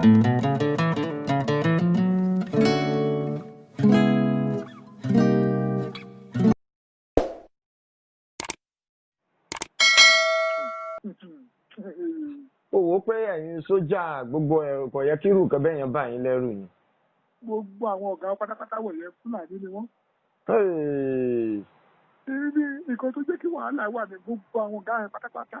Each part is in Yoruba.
ó wò ó pé ẹ̀yin sójà gbogbo ẹ̀ kò yẹ kí irú nǹkan bẹ́ẹ̀ yẹn bá yín lẹ́rù ni. gbogbo àwọn ọ̀gá pátápátá wọ̀nyẹn Fúlàní ni wọ́n. ibi nǹkan tó jẹ́ kí wàhálà wà ní gbogbo àwọn ọ̀gá yẹn pátápátá.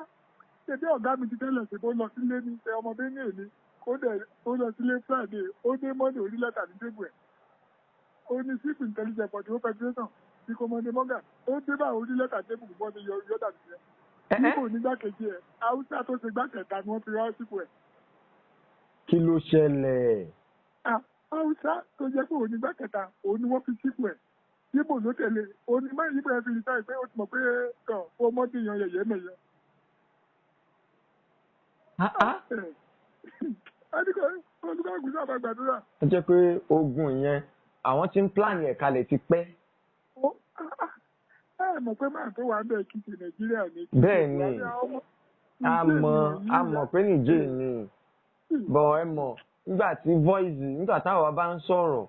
ṣebí ọ̀gá mi ti tẹ́lẹ̀ ṣe bó lọ sílé ní ṣe ọmọ bẹ́ẹ̀ ní èmi ó lọ sílé Friday ó dé Monday orí lẹ́tà ní tébù ẹ̀. ó ní chief intelligence for the whole federation ní kọ́mọdé Morgan ó dé bá orí lẹ́tà tébù bọ́ ní yọ̀dà nìyẹn. níbo nígbàkejì ẹ̀ Haúsá tó ṣe gbàkẹ̀ta ni wọ́n fi rán sípò ẹ̀. kí ló ṣẹlẹ̀? Haúsá tó jẹ́ pé òní gbàkẹ̀ta òun ni wọ́n fi sípò ẹ̀. Yíbò ló tẹ̀lé òní máa yíbò ẹ̀ fi rí sáì pé ó ti mọ̀ pé ó mọ́tò yan yẹ̀yẹ́ mẹ̀yẹ. olùkọ́gùn sábà gbàdúrà. ó jẹ́ pé ogun yẹn àwọn tí ń plan ẹ̀ kalẹ̀ ti pẹ́. ẹ mọ̀ pé máa tó wà bẹ́ẹ̀ kí ti Nàìjíríà ní. bẹ́ẹ̀ ni a mọ̀ pé Nìjẹ̀ ni bọ̀ ẹ mọ̀ nígbà tí nígbà táwọn bá ń sọ̀rọ̀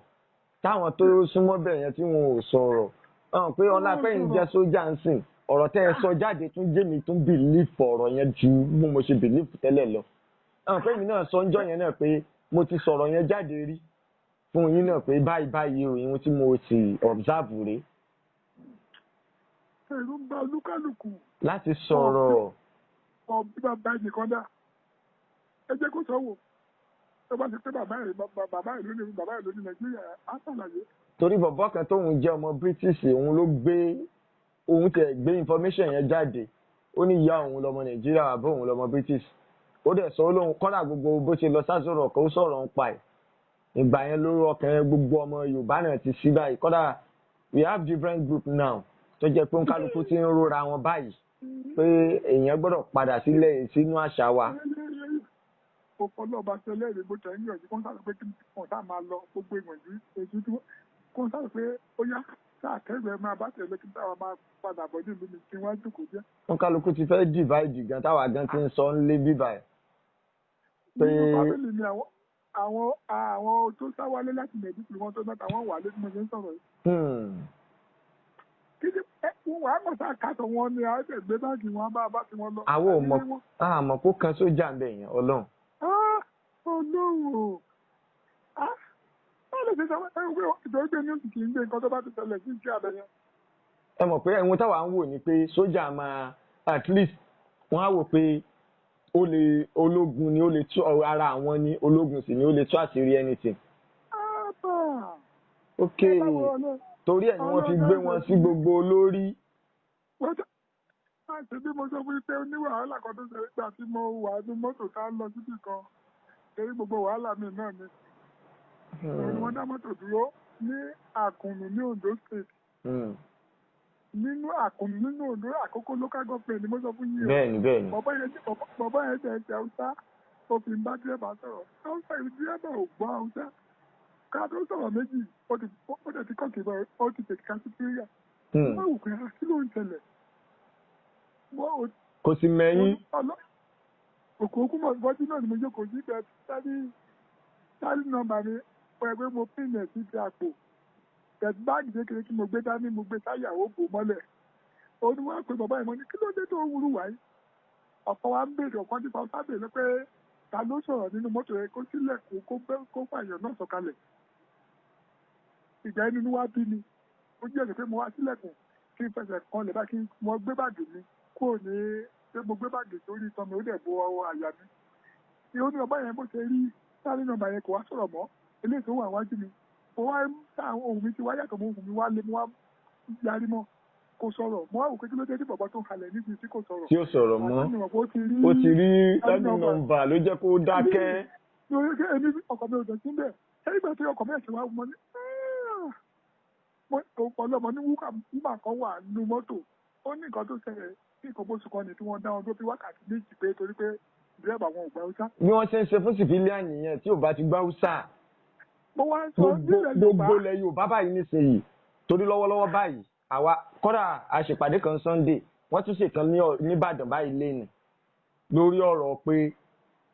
táwọn tó súnmọ́ bẹ́ẹ̀ yẹn tí wọn ò sọ̀rọ̀ hàn pé ọlápẹ́yìn jẹ́ sójà ń sìn ọ̀rọ̀ tẹ́ ẹ sọ jáde tún jẹ́ mi tún bìlífù ọ̀rọ̀ yẹn ju bí mo ṣe bìlífù tẹ́lẹ̀ lọ. hàn pé mi náà sọ ńjọ́ yẹn náà pé mo ti sọ̀rọ̀ yẹn jáde rí fún yín náà pé báyìí o ìhun tí mo sì observe rèé. ẹ̀rù ń ba olúkálùkù. láti sọ̀rọ̀. bí bàbá ẹnìkan dá ẹ jẹ́ kó sọ wò tó bá ti pé bàbá ẹ̀ ló ní Nàìjíríà á ṣàlàyé. torí bọ̀bọ́ kan tóun jẹ́ ọmọ British òun ló gbé information yẹn jáde ó ní ìyá òun lọmọ Nàìjíríà àbọ̀ òun lọmọ British ó dẹ̀ sọ lóhun kọ́dà gbogbo bó ṣe lọ sásọ̀rọ̀ kan ó sọ̀rọ̀ ń pa ẹ̀ ìgbà yẹn lórí ọkàn yẹn gbogbo ọmọ Yorùbá náà ti sí báyìí kọ́dà we have different group now tó jẹ́ pé kálukú ti ń rora wọn báyìí pé èèyàn gbọ́dọ̀ padà sílẹ̀ sínú àṣà wa. ọ̀pọ̀lọpọ̀ àti ẹlẹ́rìí bó tẹ̀ ń yànjú kó ń sáré pé kí wọ́n sá máa lọ gbogbo ìwọ̀nyí èyí tí kó ń sáré pé ó yá sáà kẹ́rù máa bá tẹ̀lé kí táwa máa padà bọ̀ ní ìlú mi kí wọ́n jókòó jẹ́. wọn kálukú ti fẹ́ divide gan táwa gan ti ń sọ ń lé bíbà ẹ̀. nínú fámìlì mi àwọn tó sá wálé láti Mẹ̀dúkùrú wọn tó náà táwọn wà lé tí mo ṣe ń sọ̀rọ̀ yìí. kí ni wàá mọ̀ sáà kàtọ̀ wọn ni àwọn ẹgbẹ́ gbé báàgì wọn bá ti wọn lọ. àwọn àmọ̀ kó kan sójà ń bẹ̀ yẹn Ọlọ́run. Olówó báwo lè ṣe sọ pé ìtọ́jú pé ní oṣù kì í gbé nǹkan tó bá ti ṣẹlẹ̀ sí ìṣe abẹ yẹn. ẹ mọ̀ pé ẹ̀wọ̀n táwa ń wò ni pé sójà máa at least wọ́n á wò pé ológun ni ó lè tú ara àwọn ni ológun sì ni ó lè tú àṣírí anything. ok torí ẹ̀ ni wọ́n fi gbé wọn sí gbogbo olórí. àti bí mo sọ fún yín pé ó ní wàhálà kan tó ṣe é gbà tí mo wà ní mọ́tò ká lọ síbì kan torí gbogbo wàhálà mi náà ni. wọ́n dá mọ́tò dúró ní Àkùnmí ní Ondo State. nínú Àkùnmí nínú Ondo Àkókó local government ni mo sọ fún yín. bẹ́ẹ̀ni. bàbá yẹn tẹ̀ ẹ́ Haúsá ó fi ń bá dírẹ́bà sọ̀rọ̀ Haúsá ìlú dírẹ́bà ò gbọ́ Haúsá ká tó sọ̀rọ̀ méjì ó dẹ̀ ti kọ́kì bọ̀ ó ti tètè ká sí píríyà. wọ́n wù pé kí ló ń ṣẹlẹ̀. kò sí mẹ́yìn. òkú mọ̀ bọ́jú náà ni mo jókòó sí bẹ́ẹ̀ sáré nọ́mbà mi pẹ̀lú pé mo pín ẹ̀ sí ti àpò bẹ̀ẹ̀ báàgì kékeré tí mo gbé dání mo gbé táyàwó bò mọ́lẹ̀ ó ní wọ́n á pe bàbá ìmọ̀ ní kí ló dé tó wúrú wáyé ọ̀pọ̀ wa ń béèrè ọ̀kan nípa ọ̀sá béèrè pé ta ló sọ̀rọ̀ nínú mọ́tò rẹ̀ kó sílẹ̀ kó fàyàn náà sọ̀kalẹ̀ ìgbà ẹni wá bí mi ó jẹ́ ẹ̀sẹ̀ pé mo wá sílẹ̀kùn kí n fẹsẹ̀ kan lè bá kí mo gbé báàgì mi kúrò ní pé mo gbé báàgì sórí itan mi ó dẹ̀ bo ọwọ́ àyà mi tí ó ní ọba yẹn bó ṣe rí sáré nọ́mbà yẹn kò wá sọ̀rọ̀ mọ́ eléyìí tó wà wájú mi mo wá àwọn ohun mi ti wá yàtọ̀ mọ́ ohun mi wá lé mo wá yarí mọ́ kò sọ̀rọ̀ mo wá wò pé kí ló dé tí bàbá tó kalẹ̀ níbi tí kò sọ̀rọ̀. tí ó sọ̀rọ̀ mọ́ ó ti rí sáré nọ́mbà ló jẹ́ kó dákẹ́. lórí ẹgbẹ́ èmi ọkọ̀ mi ò dẹ̀ sí bẹ́ẹ̀ ẹgbẹ́ tí ọkọ̀ mi ẹ̀ ṣe wá mọ́ ní ọlọ́mọ ní wúkà kan wà nínú mọ́tò ó ní nǹkan tó ṣẹlẹ̀ ní nǹkan bóṣù kan ní tí wọ́n dá wọn tó fi wákàtí méjì pé torí pé dírẹ́bà wọn ò gbà Haúsá. bí wọ́n ṣe ń ṣe fún civilian nìyẹn tí ò bá ti gbà Haúsá. mo wá ń sọ gbogbo ilẹ̀ Yorùbá báyìí nísìnyí torí lọ́wọ́lọ́wọ́ báyìí àwa kọ́dà àṣèpàdé kan Sunday wọ́n tún ṣèkan ní Ìbàdàn báyìí lẹ́nu lórí ọ̀rọ̀ pé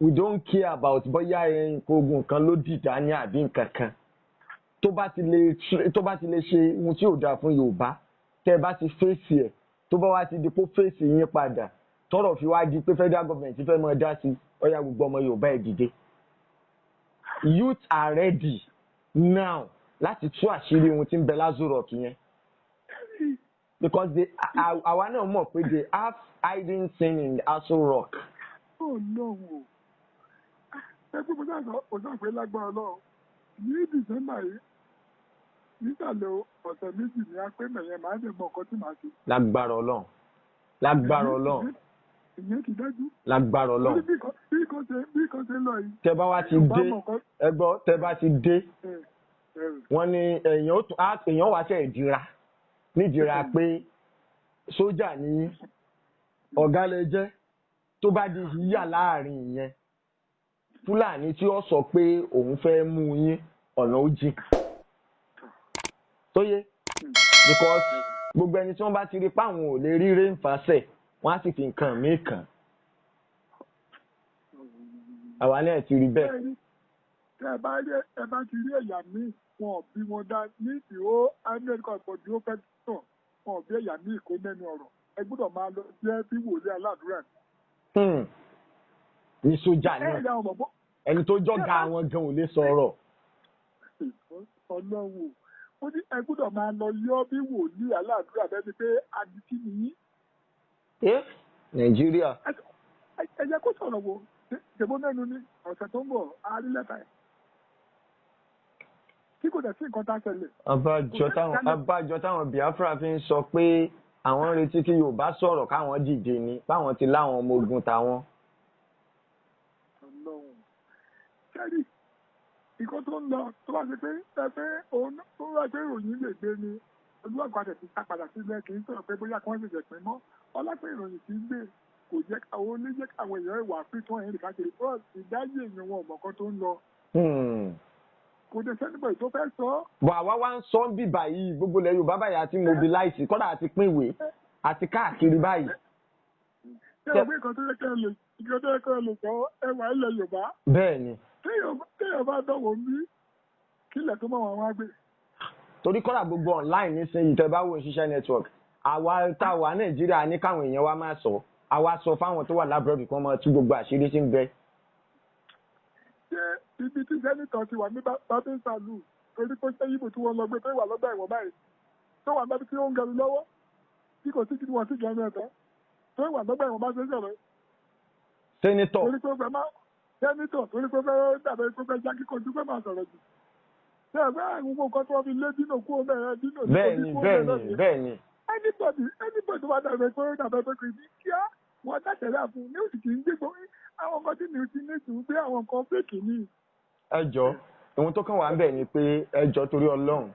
we don't care about bóyá ogun kan ló dìdá ní àbí nǹkan kan tó bá ti lè ṣe ohun tí ò dáa fún Yorùbá tẹ́ bá ti fèsì ẹ̀ tó bá wá ti di kó fèsì yín padà tọ́rọ̀ fi wá di pé federal government fẹ́ mọ dá sí ọ̀yà gbogbo ọmọ Yorùbá ẹ̀ dìde. Youth are ready now láti tú àṣírí ohun tí ń bẹ l'Aso Rock yẹn because àwa náà mọ̀ pé they have hiding thing in Aso Rock. Oh no. Ẹgbẹ́ mo sáà pé lágbára Ọlọ́run ní December yìí nísàlẹ̀ ọ̀sẹ̀ méjì ní apẹ́mẹ̀yẹ máa ń dẹ̀ mọ nǹkan tí màá ṣe. Lágbára Ọlọ́run. Ìyẹn ti dájú. Lágbára Ọlọ́run. Bí kò ṣe lọ yìí. Tẹ́ bá wá ti dé ẹgbọ́ tẹ́ bá ti dé wọ́n ní èèyàn wá ṣe ìdíra nídìíra pé sójà ní ọ̀gá lè jẹ́ tó bá di yíyà láàrin ìyẹn Fúlàní tí ó sọ pé òun fẹ́ mú yín ọ̀nà ó jìn tó yé because gbogbo ẹni tí wọ́n bá ti rí páwọn ò lè rí réǹfàṣẹ̀ wọ́n á sì fi nǹkan míì kàn àwa náà ti rí bẹ́ẹ̀. Tẹ́ ẹ bá ti rí ẹ̀yà míì wọn ò bí wọn dá ní ìhó amẹ́ríkà ìpọ̀jù ó fẹ́ tàn wọn ò bí ẹ̀yà míì kó nẹ́nu ọ̀rọ̀ ẹ gbọ́dọ̀ máa lọ jẹ́ bí wòlíì aládùúrà ni. Ní sójà náà ẹni tó jọ́gà àwọn gan ò lè sọ̀rọ̀. Ọlọ́run ó ní ẹ gbọ́dọ̀ máa lọ yọ́ bí wòlíì aládùúrà bẹ́ẹ̀ ni pé adití nìyí. Nàìjíríà. Ẹ jẹ́ kó sọ̀rọ̀ wo ṣèbó mẹ́nu ní ọ̀sẹ̀ tó ń bọ̀ àárí lẹ́tà ẹ̀. Kí kò dẹ̀ sí nǹkan tá a ṣẹlẹ̀. Abájọ táwọn Biafra fi ń sọ pé àwọn ń retí kí Yorùbá sọ̀rọ̀ káwọn dìde ni báwọn ti láwọn ọmọ ogun táwọn. Ọlọ́run kẹ́rì nǹkan tó ń lọ tó bá ṣe pé ẹgbẹ́ òun tó wá pé ìròyìn lè gbé ni olúwàgbàdẹ ti sá padà sílẹ̀ kì í sọ̀rọ̀ pé bóyá kí wọ́n ṣẹ̀ṣẹ̀ pín mọ́ ọlọ́pẹ́ ìròyìn ti ń gbé kò jẹ́ àwọn oníjẹ́ àwọn èèyàn ìwà pín ẹ̀yìn káàkiri fún ìdáyé èèyàn wọn ọ̀mọ̀ kan tó ń lọ. Kò dé sẹ́nìbọ̀ tó fẹ́ sọ. Bọ̀ àwa wá ń sọ ń bì báyìí gbogbo ilẹ̀ Yorùbá báyìí àti mobilize kọ́dà àti pín ìwé àti káàkiri báyìí. Ṣé o gbé nǹkan tó yẹ kẹ́ ẹ lè sọ ẹwà ilẹ̀ Yorùbá? Bẹ́ẹ̀ni. Téèyàn bá dọ̀wọ́ bí kílẹ̀ tó mọ̀ wọn wá gbé. Torí kọ́dà gbogbo online nísìnyí tẹ́ bá wò ṣiṣẹ́ network àwa tá a wà Nàìjíríà ní káwọn èèyàn wa máa sọ àwa sọ fáwọn tó wà lábúròdì kan máa tú gbogbo àṣírí sí ń bẹ. Ṣé ibi tí sẹ́nitọ̀ ti wà ní babin salu torí pé ṣé ibo tí wọ́n lọ gbé tó wà lọ́gbà ẹ̀wọ̀n báyìí tó wà lọ́bí tí ó ń gẹrù lọ́wọ́ tí kò sí kí wọ́n sì gẹrù ẹ̀tọ́ tó wà lọ́gbà ẹ̀wọ̀n bá ṣe ń sọ̀rọ̀. Sẹ́nitọ̀ torí pé ó fẹ́ máa sẹ́nitọ̀ torí pé ó fẹ́ dàbẹ̀ pé ó fẹ́ já kíkanjú pé máa sọ̀rọ̀ jù. Ṣé ẹ̀fẹ́ àwọn nǹkan tó fi lé dínà kú ọmọ ẹ̀ dínà bẹ́ẹ̀ni. Anybody wà dàbẹ̀ pé ó dàbẹ̀ pé kò ní kíá wọ́n dàtẹ̀lá fún ní òsì kì í gbégbó àwọn nǹkan tí mi ò ti ní sùn pé àwọn nǹkan fèkì ni. Ẹjọ́ ohun tó kàn wá ń bẹ̀ ni pé ẹjọ́ torí Ọlọ́run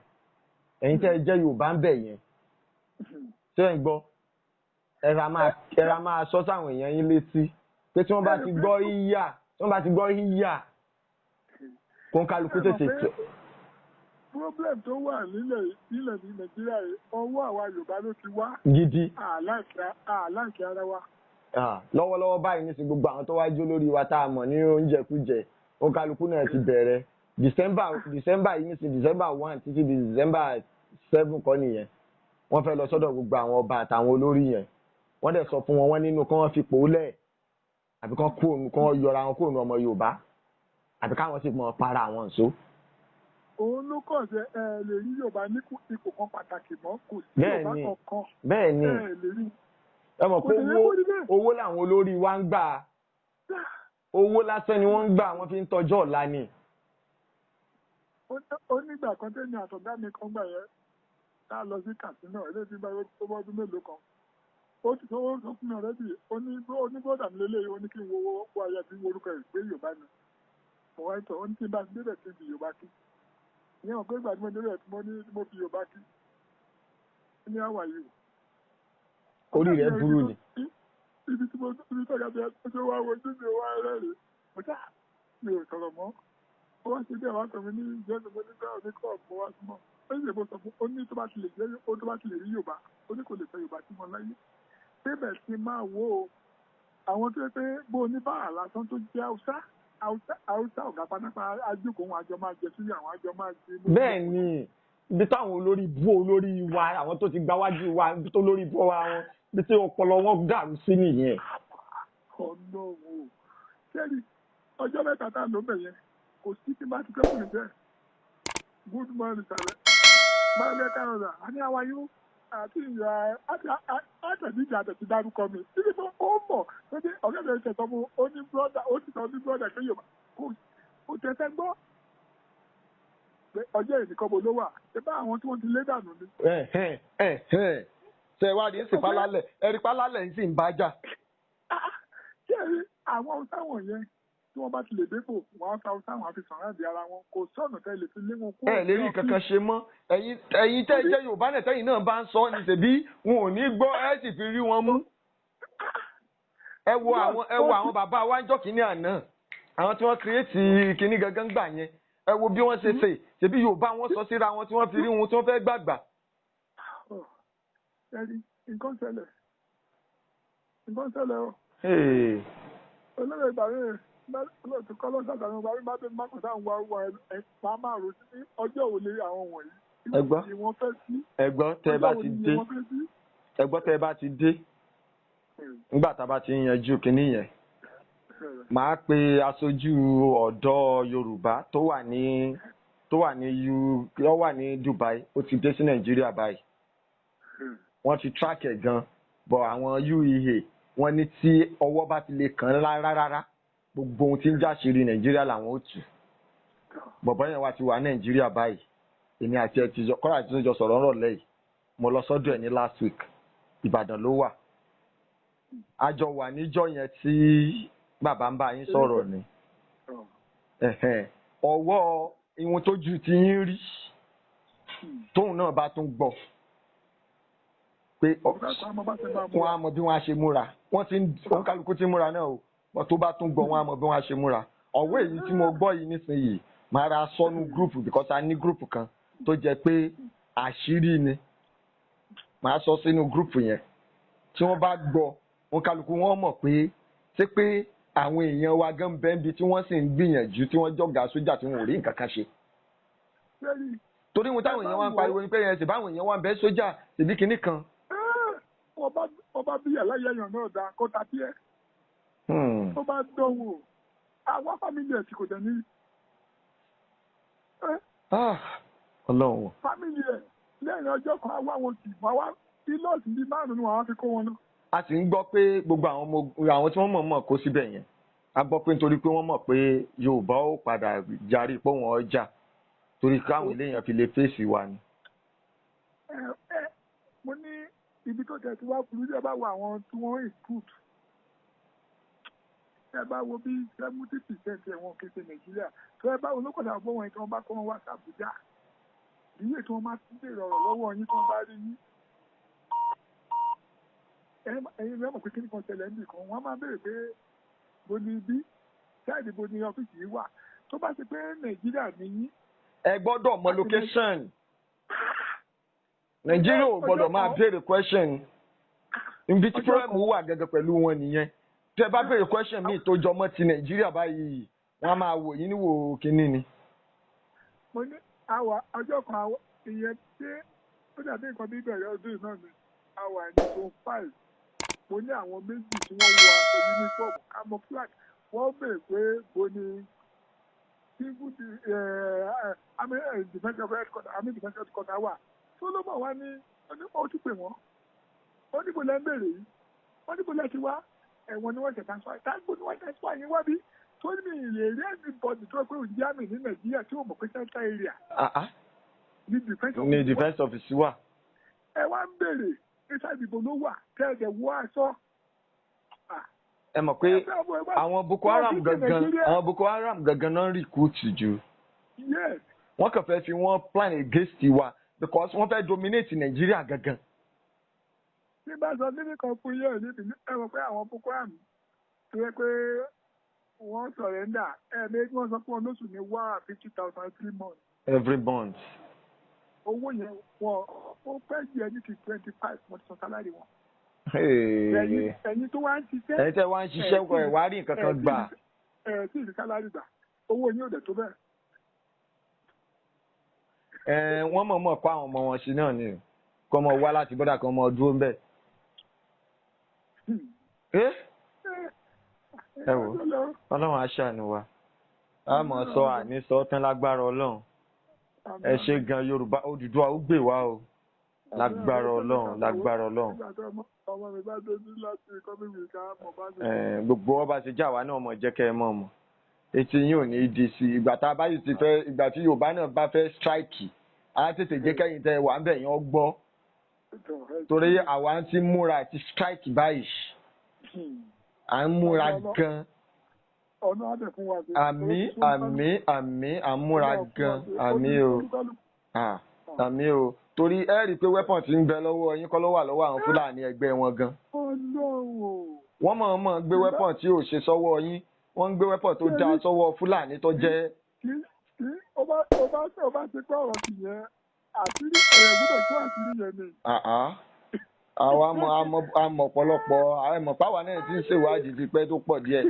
ẹ̀yin tẹ́ ẹ jẹ́ Yorùbá ń bẹ̀ yẹn ṣé ẹ gbọ́ ẹ̀rà máa sọ sáwọn èèyàn yín létí pé tí wọ́n bá ti gbọ́ yíyà kó ń kálukú tètè tẹ̀. Problem tó wà nílẹ̀ ní Nàìjíríà yìí ọwọ́ àwa Yorùbá ló ti wá. Gidi. Àláǹkì ara wa. Lọ́wọ́lọ́wọ́ báyìí ní sí gbogbo àwọn tó wá jó lórí wa tá a mọ̀ ní oúnjẹ kújẹ ó kálukú náà ti bẹ̀rẹ̀ December yìí ní sí December 1 títí di December 7 kọ́ nìyẹn wọ́n fẹ́ lọ sọ́dọ̀ gbogbo àwọn ọba àtàwọn olórí yẹn wọ́n dẹ̀ sọ fún wọn nínú kí wọ́n fi pò lẹ̀ àbí kán yọra wọn kúrò ní ọmọ Yorùbá àbí káwọn sì mọ̀ para àwọn nṣó. Òun ló kàn ṣe lè rí Yorùbá ní ipò kan pàtàkì mọ́ kò sí Yorùbá kankan. Bẹ́ẹ̀ni ẹ mọ̀ pé owó làwọn olórí wa ń gbà owó lásán ni wọ́n ń gbà wọ́n fi ń tọ́jọ́ ọ̀la ni. Ó nígbà kan tẹ́ni àtọ̀gá mi kan gbà yẹn tá a lọ sí Katsina ilé tí bá tó bọ́dún mélòó kan ó ti sọ fún mi ọ̀rẹ́dì onígbọ́dà mi lélẹ́yìí ó ní kí n wo ayé tí orúkọ ẹ̀ pé Yorùbá ni ọ̀wá ìtọ̀ ó ní kí n bá débẹ̀ tí n fi Yorùbá kí ìyẹn ò pé ìgbà tí mo débẹ̀ tí mo fi Yorùbá kí ní àwà yìí. Orí rẹ̀ burú ni. Ibi tí mo tọ́jà bí ẹ tó wá wojú mi wá rẹ́rìn mo já mi ò sọ̀rọ̀ mọ́ ó wá sí bí àwọn àtọ̀mí ní ìjẹ́sìn mo ní bẹ́ẹ̀ ní kọ́ọ̀pù wá súnmọ́ ó sì bó sọ fún ó ní tó bá ti lè rí Yorùbá ó ní kò lè fẹ́ Yorùbá tí mo láyé bébẹ̀ ti máa wo àwọn tó yẹ pé bó ní báà lásán tó jẹ́ haúsá ọ̀gá pátápá ajókòó wọn àjọ máa jẹ sílé àwọn àjọ máa jẹ. bẹ́ẹ̀ ni ibi táwọn olórí wa àwọn tó ti gbáwájú wa ibi tó lórí bọ́ wa wọn ibi tí ọpọlọ wọn dàrú sí nìyẹn. ọ̀nà wo kẹ́rì ọjọ́ mẹ́ta tá à ló bẹ̀ yẹn kò sí tí bá ti kẹ́kọ̀ọ́ bẹ́ẹ̀ good morning sàrẹ́ máa bẹ́ẹ̀ káyọ̀dà a ní àwa yóò àti ìyá àtẹ̀jíjà àtẹ̀tí dárúkọ mi títí tó ó mọ̀ pé ọ̀gá mi ṣẹ̀tọ́ mu ó ní brọ́dà ó ti sọ ní brọ́dà pé yorùbá kò tẹ̀sẹ̀ gbọ́ pé ọjọ́ ìdíkọ́ bo ló wà ṣé bá àwọn tí wọ́n ti lé dànù ni. ṣe wá ní ìsìn pálálẹ̀ ẹ̀rí pálálẹ̀ ń sì ń bá jà. ṣé ẹ̀rí àwọn táwọn yẹn tí wọ́n bá ti lè dépò wọ́n á fa táwọn àfi sàn láti ara wọn kò sọ̀nà tẹ́lẹ̀ fi lé wọn kúrò. ẹ lè rí kankan ṣe mọ́ ẹ̀yin tẹ́ jẹ́ yorùbá náà tẹ́yìn náà bá ń sọ ní tèbí wọn ò ní gbọ́ ẹ sì fi rí wọn mú. ẹ wo àwọn bàbá wa ń jọ́ kínní àná àwọn tí wọ́n kírètì kínní gangan gbà yẹn ẹ wo bí wọ́n ṣe ṣe ṣèbí yorùbá wọn sọ síra wọn tí wọ́n fi rí wọn tí wọ́n fẹ́ gbàgbà. ẹ̀rí nǹkan ṣẹlẹ̀ o. olóyè ìgbàlódé olóòtú kọ́lọ́ sàtàlù ọba rí mábẹ́ mákòtà ń wá ẹ̀pá márùn-ún sí ọjọ́ òní àwọn wọ̀nyí. ẹgbọ́n tẹ́ bá ti dé nígbà tá a bá ti yanjú kinní yẹn màá pe aṣojú ọ̀dọ́ yorùbá tó wà ní Dubai ó ti dé sí Nàìjíríà báyìí wọ́n ti track ẹ̀ gan bọ̀ àwọn UEA wọ́n ní tí ọwọ́ bá ti lè kàn rárá gbogbo ohun tí ń jáṣírí Nàìjíríà làwọn ó tù bọ̀bọ́ yẹn wá ti wà Nàìjíríà báyìí èmi àti ẹ ti kọ́ra tí ó jọ sọ̀rọ̀ ńrọ̀ lẹ́yìn mo lọ sọ́dọ̀ ẹ̀ ní last week Ìbàdàn ló wà a jọ wà níjọ́ yẹn tí bàbá ń bá yín sọ̀rọ̀ ni ọwọ́ ìwọ̀n tójú ti yín rí tóun náà bá tún gbọ́ pé wọ́n á mọ bí wọ́n á ṣe múra wọ́n kálukú ti múra náà o bọ́ tó bá tún gbọ́ wọ́n á mọ bí wọ́n á ṣe múra ọ̀wọ́ èyí tí mo gbọ́ yìí nísìnyìí máa ra sọ́nù gúrùpù because a ní gúrùpù kan tó jẹ́ pé àṣírí ni máa sọ sínú gúrùpù yẹn tí wọ́n bá gbọ́ wọ́n kálukú wọ́n mọ̀ pé ṣé pé àwọn èèyàn wa gan bẹ́ńbi tí wọ́n sì ń gbìyànjú tí wọ́n jọ̀gá sójà tí wọ́n ò rí nǹkan kan ṣe. torí wọn táwọn èèyàn wá ń pariwo ni pé ẹ̀ ṣèbá àwọn èèyàn wá ń bẹ́ sójà ṣèbí kinní kan. ọba bí aláyẹyàn náà dá kó ta bí ẹ. tó bá dánwò àwọn fámìlì ẹ̀ tí kò dẹ̀ ní. Ọlọ́run. fámìlì ẹ̀ lẹ́yìn ọjọ́ kan wá wọn kì wá wá ilọ́ọ̀sì bíi márùn-ún àwọn fi kó wọn náà. a sì ń gbọ́ pé gbogbo àwọn tí wọ́n mọ̀ kó síbẹ̀ yẹn a gbọ́ pé nítorí pé wọ́n mọ̀ pé Yorùbá ó padà jarí pé wọ́n ọjà torí káwọn eléyàn fi lè fèsì wa ni. mo ní ibi tó tẹ̀ tí wá burú jẹ́ bá wo àwọn tí wọ́n recruit ẹ bá wo bí 70% ẹ̀wọ̀n kéde Nàìjíríà tó ẹ bá wo lókọ̀dà ọgbọ́n wọn tí wọ́n bá kọ́ wọn wá sí Àbújá ìyé tí wọ́n máa ti bèèrè ọ̀rọ̀ lọ́wọ́ yín tí wọ́n bá rí yín. ẹ̀yin rẹ̀ mọ̀ pé kí nìkan tẹ̀lé níbì kan wọ́n máa béèrè pé bo ni ibi ṣáàdì bo ni ọ́fíìsì yìí wà tó bá ti pé Nàìjíríà ní yín. ẹ gbọ́dọ̀ mọ location Nàìjíríà ò gbọ́dọ̀ máa béèrè question ibi tí problem wà gẹ́gẹ́ pẹ̀lú wọn nìyẹn tẹ́ bá béèrè question míì tó jọmọ́ ti Nàìjíríà báyìí wọ́n á máa wò yín níwò kínní ni. mo ní àwa ọjọ́ kan ìyẹn tí ó dàbí nǹkan bí ìbẹ̀rẹ̀ ọdún náà ni àwa ẹni tó 5 mo ní àwọn méjì tí wọ́n wọ aṣọ uniform camouflage wọ́n béèrè pé bo ni civil defence headquarter wà tó ló mọ̀ wá ní ó tún pè wọ́n ó níbo lẹ́ ń béèrè yìí wọ́n níbo lẹ́ ti wá ẹ̀wọ̀n ni wọ́n ṣe transfer tágbó ni wọ́n transfer yín wá bí tó ní ilé rí everybody tó pé òjì àmì ní Nàìjíríà tí wọ́n mọ̀ pé central area ní defence office wà. ẹ wá ń béèrè níta ìdìbò ló wà kẹ́ẹ̀dẹ̀ wọ aṣọ. ẹ mọ̀ pé àwọn Boko Haram gangan náà recruit jù. wọ́n kàn fẹ́ fi wọ́n plan against wa because wọ́n fẹ́ dominate Nàìjíríà gangan. nígbà tó níbi kan fún yẹ́ níbi ẹ mọ̀ pé àwọn Boko Haram tó yẹ pé wọ́n surrender méjì wọ́n sọ pé wọn lóṣù ní 150,000 every month. owó yẹn wọ́n ó fẹ́ jẹ́ ní ti 25 wọ́n ti sọ sálárì wọn. ẹ̀yin tó wá ń ṣiṣẹ́. ẹ̀yin tẹ́ wá ń ṣiṣẹ́ kọ ẹ̀ wá rí nǹkan kan gbà. tí ìdí sálárì gbà owó yín ò dẹ̀ tó bẹ́ẹ̀. Wọ́n mọ̀ kó àwọn ọmọ wọn sí náà ni kọ́ ọmọ wá láti bọ́dà kan ọmọ dúró ń bẹ̀. ẹ wò ọlọ́run aṣàánú wa a mọ̀ sọ àní sọ tán lágbára ọlọ́run ẹ ṣe gan Yorùbá Odùduwà ó gbè wá o lágbára ọlọ́run lágbára ọlọ́run. gbogbo ọba ṣe jà wá náà mọ̀ jẹ́ kẹ́ ẹ mọ̀ mọ̀ etí yín ò ní í di sí ìgbà tá a bá yìí ti fẹ́ ìgbà tí Yorùbá náà bá fẹ́ strike á tètè jẹ́ kẹ́yìn tẹ́ wà ń bẹ̀ yẹn gbọ́ torí àwa ti múra àti strike báyìí à ń múra gan. àmín àmín àmín à ń múra gan àmín o àmín o torí ẹ rí i pé weapon ti ń bẹ lọ́wọ́ yín kọ́ ló wà lọ́wọ́ àwọn Fúlàní ẹgbẹ́ wọn gan. wọ́n mọ̀ gbé weapon tí ò ṣe sọ́wọ́ yín wọ́n ń gbé weapon tó dáa sọ́wọ́ Fúlàní tó jẹ́. ó bá ṣe pé ọ̀rọ̀ sì yẹn àṣírí ẹ̀yẹ̀ gbọ́dọ̀ tó àṣírí yẹn ni. àwa àmọ̀ ọ̀pọ̀lọpọ̀ àmọ̀ páwa náà ti ń ṣèwádìí ti pẹ́ tó pọ̀ díẹ̀.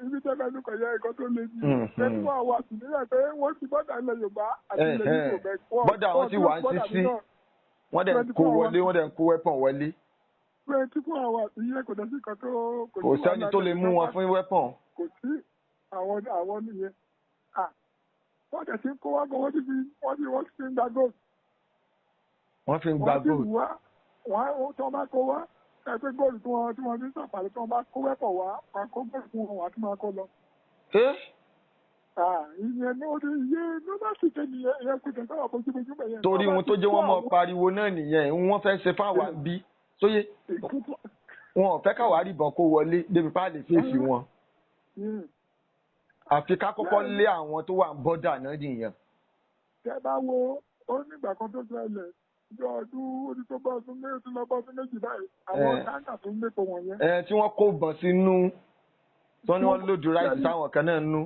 ibi tẹ́lẹ̀ ní kò yẹ ẹ̀kọ́ tó lé ní. ẹni wọ́n wá sí nílẹ̀ pé wọ́n ti bọ́dà ilẹ̀ Yorùbá àti ilẹ̀ Yorùbá. bọ́dà wọn ti wà ń sísí wọ́n dẹ̀ ń kó wọlé wọ́n dẹ̀ ń kó weapon wọlé. 24 hours ìyẹn kò dẹ̀ sí kan tó. kò sẹ́ni tó lè mú wọn fún weapon. kò sí àwọn nìyẹn. wọ́n dẹ̀ ti ń kó wá gan wọ́n ti ń gba gold. wọ́n fi ń gba gold. wọ́n tí wọ́n bá kó wá ẹgbẹ́ gold tí wọ́n fi ń sàpàlẹ̀ tí wọ́n bá kó weapon wá wọ́n kó gold fún wọn wá tí wọ́n kó lọ. ìyẹn ní orí iye ló bá sì ṣe nìyẹn ìyẹn kò tẹ̀ sábà bójúbójú bẹ̀yẹn. torí ohun tó jẹ́ wọ́n mọ̀ pariwo náà nìyẹn wọ́n fẹ́ ṣe fáwa bí sóyè wọn ò fẹ́ káwa rí ìbọn kó wọlé débi pa lè fèsì wọn àfi ká kọ́kọ́ lé àwọn tó wà ń bọ́dà náà nìyẹn. tẹ́ bá wo ó nígbà kan tó ṣẹlẹ̀ bí ọdún orí tó bá ọdún méjì tó lọ bá ọdún méjì báyìí àwọn táǹkà tó ń lépo wọ̀nyẹn. tí wọ́n kó bọ̀ sínú tí wọ́n ní wọ́n lòdù ráìsì táwọn kan náà nú.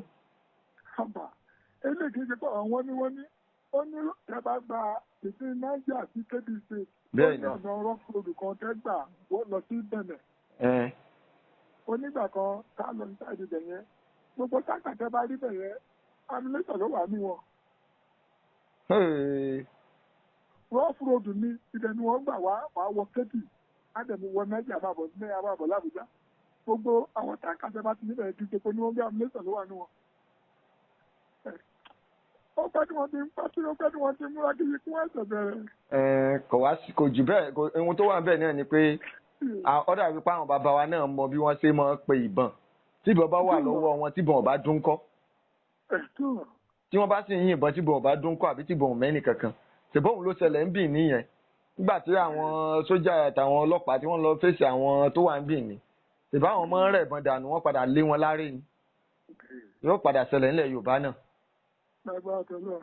eléyìí kì í ṣe pé àwọn ní wọ́n ní ó ní tẹ́ bá gba ètò Niger àti Kebbi State. bẹ́ẹ̀ni ó ní ọ̀nà rọ́fọ̀dù kan tẹ́ gbà lọ sí Benin. onígbà kan tá lọ ní sáìdì bẹ̀ yẹn gbogbo táǹkà tẹ́ bá rí bẹ̀ yẹn amúlẹ́tọ̀ ló wà ní wọn. rọ́fọ̀dù ní ibẹ̀ ni wọ́n gbà wá wọ Kebbi ádẹ́mu wọ Niger àbàbọ̀ l'Àbújá gbogbo àwọn táǹkà tẹ́ bá ti níbẹ̀ yẹn ti ṣe pé ní wọ́n gbé amúlẹ́tọ̀ ló wà ní wọn. ó pẹ́ tí wọ́n ti ń pàṣẹ ó pẹ́ tí wọ́n ti múra kí ikú ẹ̀sẹ̀ bẹ̀rẹ̀. kò jù bẹ́ẹ̀ ohun tó wà bẹ́ẹ̀ náà ni pé ọ̀dà wípé àwọn bàbá wa náà mọ bí wọ́n ṣe máa ń pe ìbọn tí ìbọn bá wà lọ́wọ́ wọn tí ìbọn ò bá dún kọ́ tí wọ́n bá sì ń yìnbọn tí ìbọn ò bá dún kọ́ àbí tí ìbọn ò mẹ́ni kankan ṣèbóhùn ló ṣẹlẹ̀ ń bì níyẹn nígbà tí àwọn sójà àtàwọn ọlọ́pàá tí wọ́n lọ fèsì àwọn tó wà ń bì ní ṣèbá àwọn ọmọ rẹ̀ ìbọn dànù wọ́n padà lé wọn láré ni yóò padà ṣẹlẹ̀ ńlẹ̀ Yorùbá náà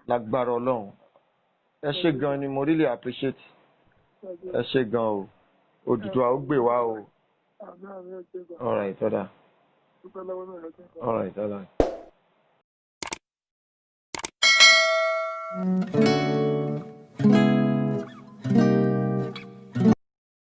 lágbára Ọlọ́run ẹ ṣé gan ni mo really appreciate ẹ ṣé gan o Odùduwà ó gbè wá o. all right ọ̀dà. all right ọ̀dà.